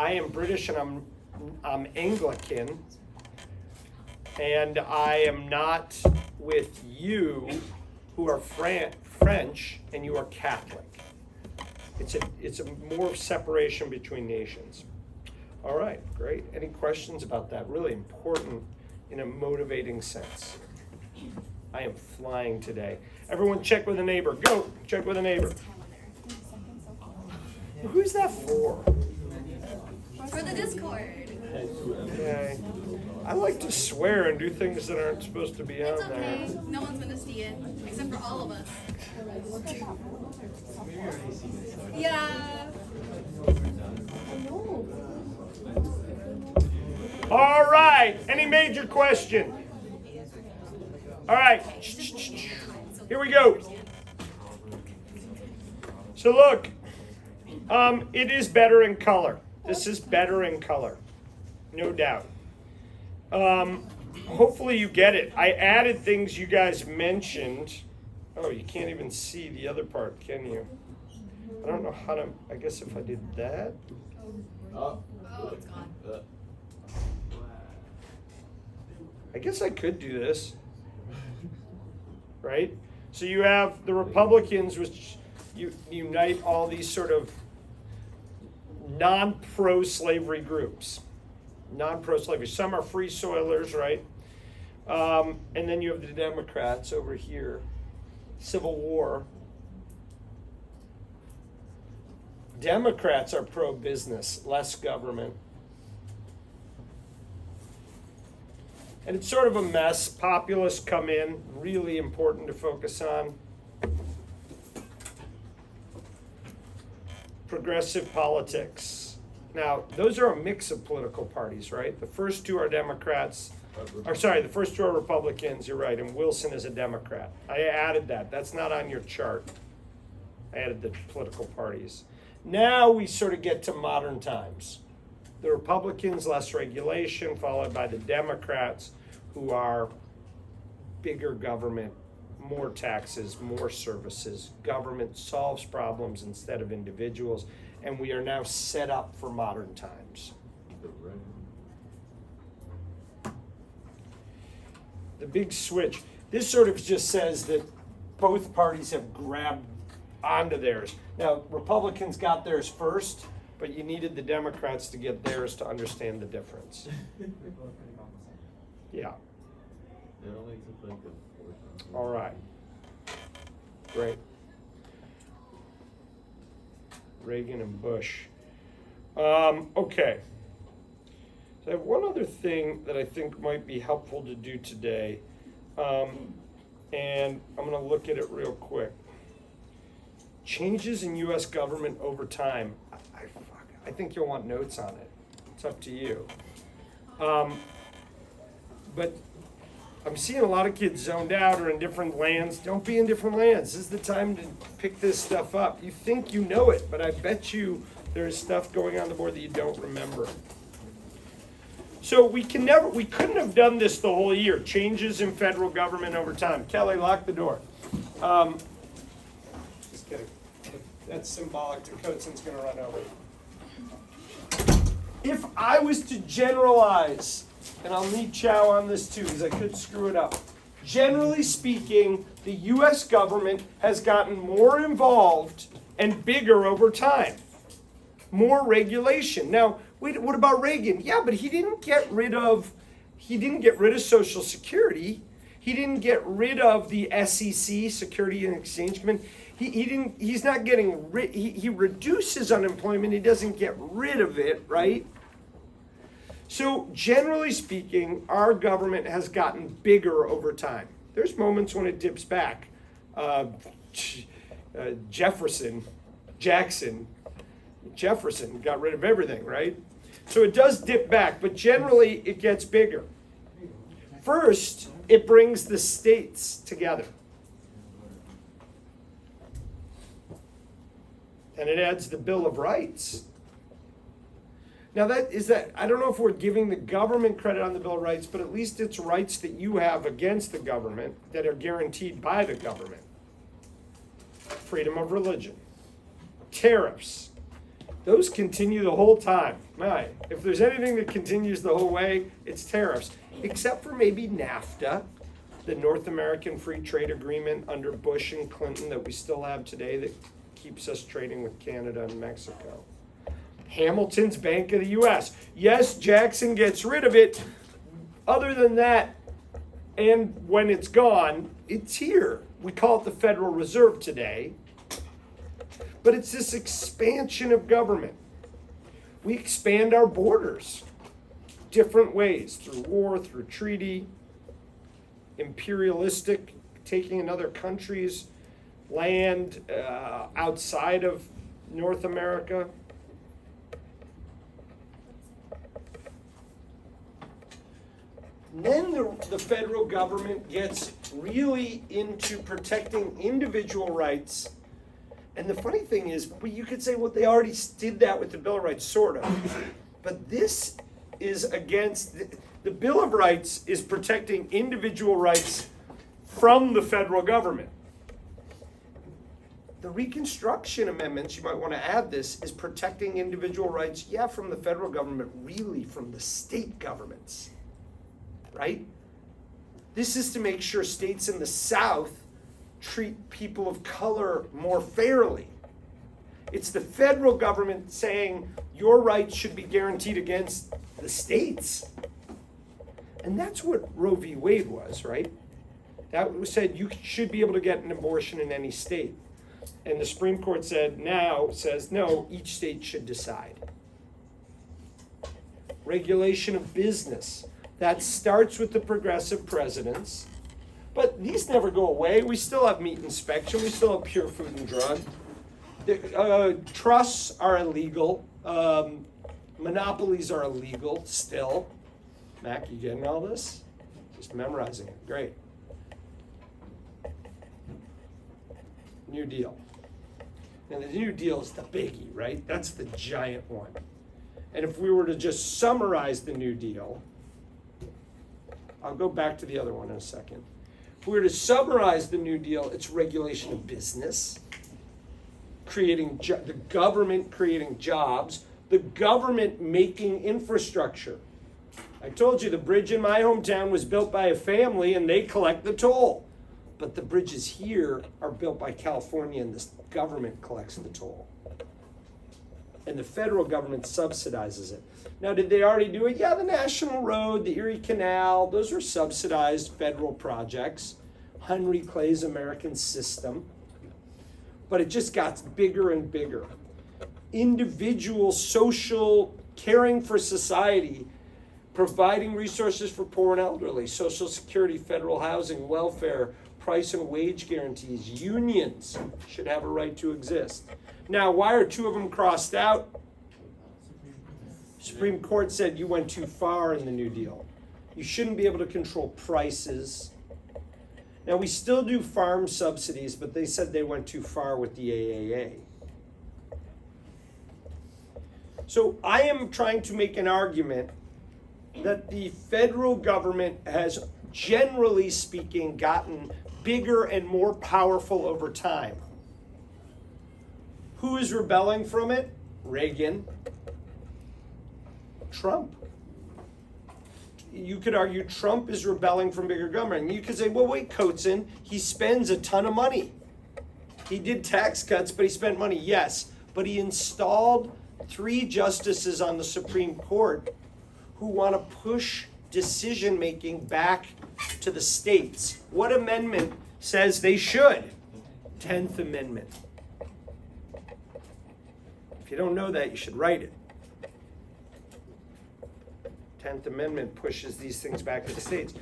I am British and I'm Anglican, and I am not with you who are French and you are Catholic. It's a more separation between nations. All right, great. Any questions about that? Really important in a motivating sense. I am flying today. Everyone check with a neighbor. Go, check with a neighbor. Who's that for? For the Discord. Okay. I like to swear and do things that aren't supposed to be It's on okay. there. No one's gonna see it, except for all of us. Yeah. All right. Any major question? All right. Here we go. So look, it is better in color. This is better in color, no doubt. Hopefully you get it. I added things you guys mentioned. Oh, you can't even see the other part, can you? I don't know how to, I guess if I did that. Oh, it's gone. I guess I could do this, right? So you have the Republicans, which unite all these sort of non-pro-slavery groups. Non-pro-slavery. Some are free soilers, right? And then you have the Democrats over here. Civil War. Democrats are pro-business, less government. And it's sort of a mess. Populists come in, really important to focus on. Progressive politics. Now, those are a mix of political parties, right? The first two are Democrats. The first two are Republicans, you're right, and Wilson is a Democrat. I added that. That's not on your chart. I added the political parties. Now we sort of get to modern times. The Republicans, less regulation, followed by the Democrats, who are bigger government, more taxes, more services. Government solves problems instead of individuals, and we are now set up for modern times. The big switch. This sort of just says that both parties have grabbed onto theirs. Now, Republicans got theirs first, but you needed the Democrats to get theirs to understand the difference. Yeah. All right. Great. Reagan and Bush. Okay. So I have one other thing that I think might be helpful to do today, and I'm going to look at it real quick. Changes in U.S. government over time. I think you'll want notes on it. It's up to you. But I'm seeing a lot of kids zoned out or in different lands. Don't be in different lands. This is the time to pick this stuff up. You think you know it, but I bet you there's stuff going on the board that you don't remember. So we couldn't have done this the whole year. Changes in federal government over time. Kelly, lock the door. Just kidding. That's symbolic. Dakotson's going to run over. If I was to generalize, and I'll need Chow on this too, because I could screw it up. Generally speaking, the U.S. government has gotten more involved and bigger over time. More regulation. Now, wait, what about Reagan? Yeah, but he didn't get rid of Social Security. He didn't get rid of the SEC, Security and Exchange Commission. He's not getting rid. He reduces unemployment. He doesn't get rid of it, right? So generally speaking, our government has gotten bigger over time. There's moments when it dips back. Jefferson got rid of everything, right? So it does dip back, but generally it gets bigger. First, it brings the states together. And it adds the Bill of Rights. Now I don't know if we're giving the government credit on the Bill of Rights, but at least it's rights that you have against the government that are guaranteed by the government. Freedom of religion, tariffs, Those continue the whole time. Right. If there's anything that continues the whole way, it's tariffs, except for maybe NAFTA, the North American Free Trade Agreement under Bush and Clinton that we still have today that keeps us trading with Canada and Mexico. Hamilton's Bank of the US. Yes, Jackson gets rid of it. Other than that, and when it's gone, it's here. We call it the Federal Reserve today. But it's this expansion of government. We expand our borders different ways, through war, through treaty, imperialistic, taking another country's land outside of North America. And then the federal government gets really into protecting individual rights. And the funny thing is, well, you could say, well, they already did that with the Bill of Rights, sort of. But this is against, the Bill of Rights is protecting individual rights from the federal government. The Reconstruction Amendments, you might want to add this, is protecting individual rights, yeah, from the federal government, really from the state governments, right? This is to make sure states in the South treat people of color more fairly. It's the federal government saying your rights should be guaranteed against the states. And that's what Roe v. Wade was, right? That said you should be able to get an abortion in any state. And the Supreme Court says no, each state should decide. Regulation of business. That starts with the progressive presidents. But these never go away. We still have meat inspection. We still have pure food and drug. Trusts are illegal. Monopolies are illegal still. Mac, you getting all this? Just memorizing it. Great. New Deal. And the New Deal is the biggie, right? That's the giant one. And if we were to just summarize the New Deal, I'll go back to the other one in a second. If we were to summarize the New Deal, it's regulation of business, creating the government creating jobs, the government making infrastructure. I told you the bridge in my hometown was built by a family and they collect the toll. But the bridges here are built by California and the government collects the toll. And the federal government subsidizes it. Now, did they already do it? Yeah, the National Road, the Erie Canal, those were subsidized federal projects. Henry Clay's American System. But it just got bigger and bigger. Individual, social, caring for society, providing resources for poor and elderly, Social Security, federal housing, welfare, price and wage guarantees, unions should have a right to exist. Now, why are two of them crossed out? Supreme Court said you went too far in the New Deal. You shouldn't be able to control prices. Now, we still do farm subsidies, but they said they went too far with the AAA. So I am trying to make an argument that the federal government has, generally speaking, gotten bigger and more powerful over time. Who is rebelling from it? Reagan. Trump. You could argue Trump is rebelling from bigger government. You could say, well, wait, Coatson, he spends a ton of money. He did tax cuts, but he spent money, yes. But he installed 3 justices on the Supreme Court who want to push decision-making back to the states. What amendment says they should? 10th Amendment. If you don't know that, you should write it. 10th Amendment pushes these things back to the states.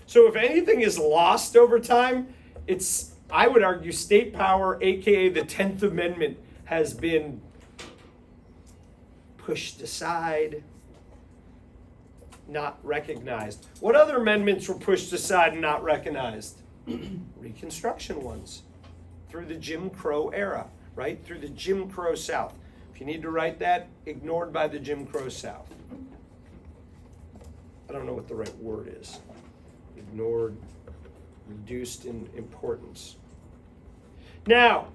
So if anything is lost over time, it's, I would argue, state power, aka the 10th Amendment, has been pushed aside, not recognized. What other amendments were pushed aside and not recognized? Reconstruction ones, through the Jim Crow era, right? Through the Jim Crow South. If you need to write that, ignored by the Jim Crow South. I don't know what the right word is. Ignored, reduced in importance. Now,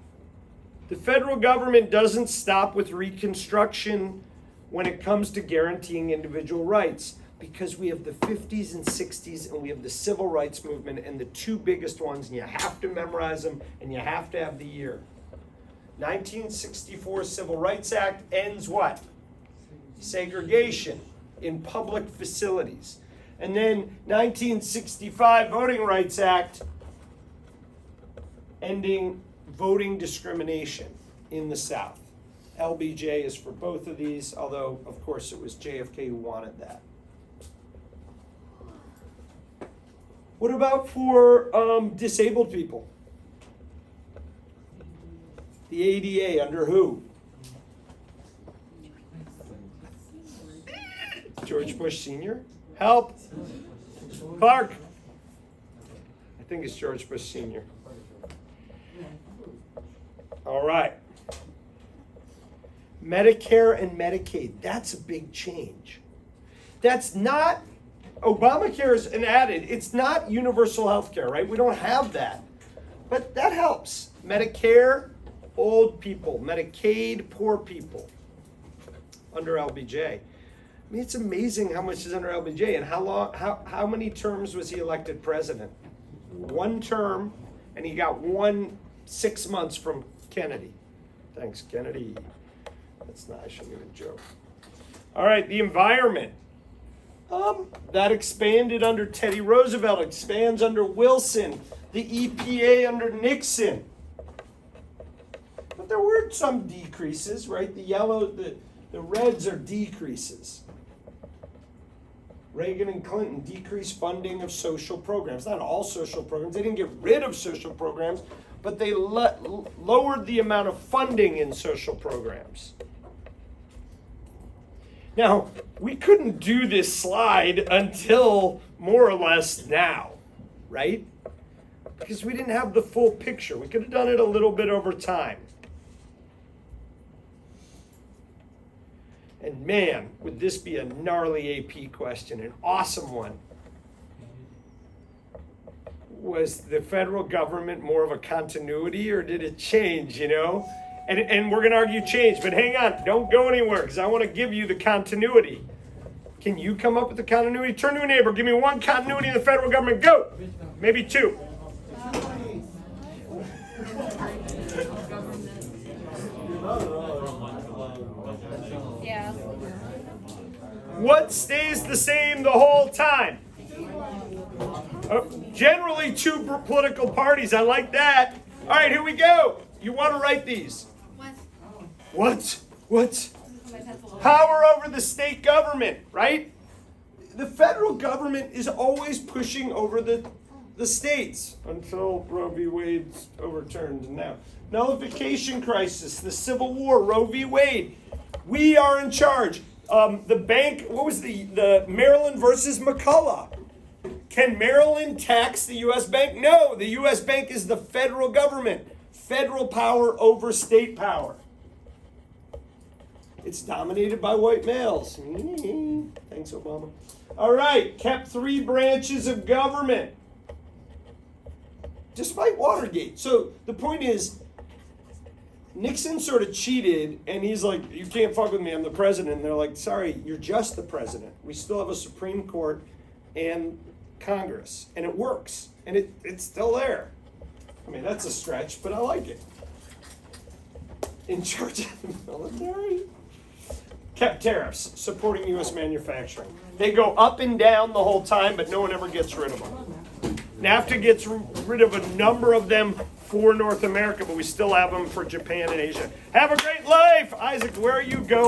The federal government doesn't stop with Reconstruction when it comes to guaranteeing individual rights, because we have the 50s and 60s and we have the civil rights movement, and the two biggest ones, and you have to memorize them and you have to have the year. 1964 Civil Rights Act ends what? Segregation in public facilities. And then 1965 Voting Rights Act ending voting discrimination in the South. LBJ is for both of these, although of course it was JFK who wanted that. What about for disabled people? The ADA under who? George Bush Sr.? Help! Clark! I think it's George Bush Sr. All right. Medicare and Medicaid, that's a big change. That's not, Obamacare is an added, it's not universal health care, right? We don't have that. But that helps. Medicare, old people. Medicaid, poor people. Under LBJ. I mean, it's amazing how much is under LBJ, and how many terms was he elected president? One term, and he got 6 months from Kennedy. Thanks, Kennedy. That's not, I shouldn't even joke. All right, the environment. That expanded under Teddy Roosevelt, expands under Wilson, the EPA under Nixon. But there were some decreases, right? The yellow, the reds are decreases. Reagan and Clinton decreased funding of social programs. Not all social programs. They didn't get rid of social programs, but they lowered the amount of funding in social programs. Now, we couldn't do this slide until more or less now, right? Because we didn't have the full picture. We could have done it a little bit over time. And man, would this be a gnarly AP question, an awesome one. Was the federal government more of a continuity, or did it change, you know? And we're going to argue change, but hang on, don't go anywhere, because I want to give you the continuity. Can you come up with the continuity? Turn to a neighbor, give me one continuity in the federal government, go! Maybe two. Yeah. What stays the same the whole time? Generally two political parties. I like that. All right, here we go. You want to write these. What? Power over the state government, right? The federal government is always pushing over the states until Roe v. Wade's overturned now. Nullification crisis, the Civil War, Roe v. Wade. We are in charge. The bank, what was the Maryland versus McCullough? Can Maryland tax the U.S. bank? No, the U.S. bank is the federal government. Federal power over state power. It's dominated by white males. Thanks, Obama. All right, kept 3 branches of government. Despite Watergate. So the point is, Nixon sort of cheated, and he's like, you can't fuck with me, I'm the president. And they're like, sorry, you're just the president. We still have a Supreme Court and Congress, and it works, and it's still there. I mean, that's a stretch, but I like it. In charge of the military. Kept tariffs, supporting U.S. manufacturing. They go up and down the whole time, but no one ever gets rid of them. NAFTA gets rid of a number of them for North America, but we still have them for Japan and Asia. Have a great life! Isaac, where are you going?